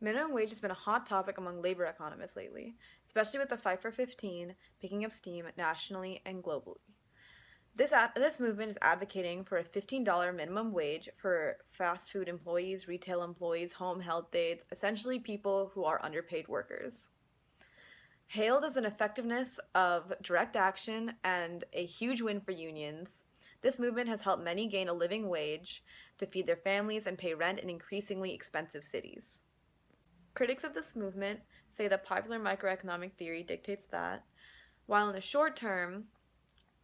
Minimum wage has been a hot topic among labor economists lately, especially with the Fight for 15 picking up steam nationally and globally. This movement is advocating for a $15 minimum wage for fast food employees, retail employees, home health aides, essentially people who are underpaid workers. Hailed as an effectiveness of direct action and a huge win for unions, this movement has helped many gain a living wage to feed their families and pay rent in increasingly expensive cities. Critics of this movement say that popular microeconomic theory dictates that, while in the short term,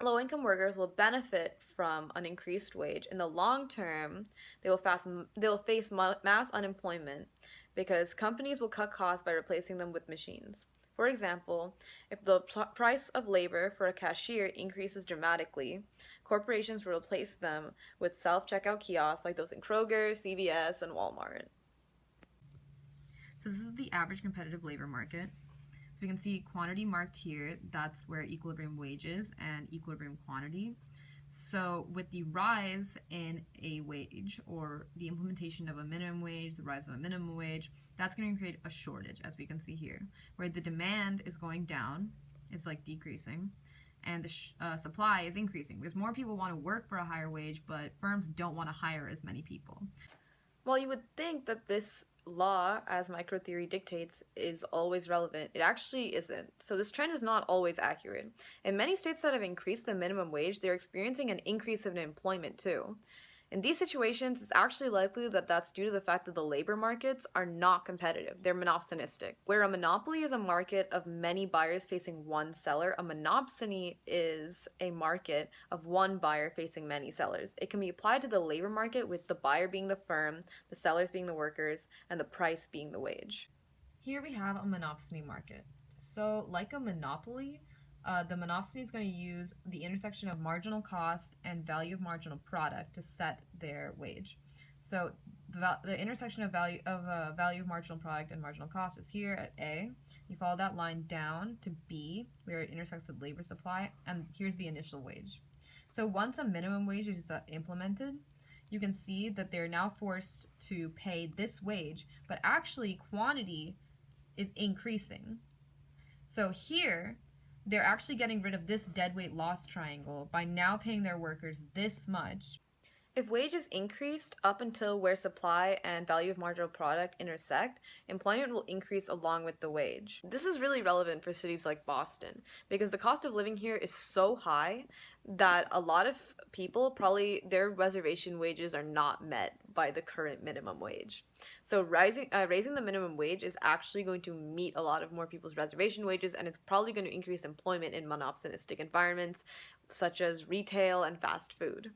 low income workers will benefit from an increased wage, in the long term, they will face mass unemployment because companies will cut costs by replacing them with machines. For example, if the price of labor for a cashier increases dramatically, corporations will replace them with self checkout kiosks like those in Kroger, CVS, and Walmart. So this is the average competitive labor market. So we can see quantity marked here, that's where equilibrium wage is, and equilibrium quantity. So with the rise in a wage, or the implementation of a minimum wage, the rise of a minimum wage, that's going to create a shortage, as we can see here, where the demand is going down, it's like decreasing, and the supply is increasing because more people want to work for a higher wage, but firms don't want to hire as many people. While you would think that this law, as microtheory dictates, is always relevant, it actually isn't. So this trend is not always accurate. In many states that have increased the minimum wage, they're experiencing an increase in employment too. In these situations, it's actually likely that that's due to the fact that the labor markets are not competitive. They're monopsonistic. Where a monopoly is a market of many buyers facing one seller, a monopsony is a market of one buyer facing many sellers. It can be applied to the labor market with the buyer being the firm, the sellers being the workers, and the price being the wage. Here we have a monopsony market. So like a monopoly, the monopsony is going to use the intersection of marginal cost and value of marginal product to set their wage. So the intersection of value of marginal product and marginal cost is here at A. You follow that line down to B, where it intersects with labor supply, and here's the initial wage. So once a minimum wage is implemented, you can see that they're now forced to pay this wage, but actually quantity is increasing. So here, they're actually getting rid of this deadweight loss triangle by now paying their workers this much. If wages increased up until where supply and value of marginal product intersect, employment will increase along with the wage. This is really relevant for cities like Boston because the cost of living here is so high that a lot of people probably their reservation wages are not met by the current minimum wage. So raising the minimum wage is actually going to meet a lot of more people's reservation wages, and it's probably going to increase employment in monopsonistic environments such as retail and fast food.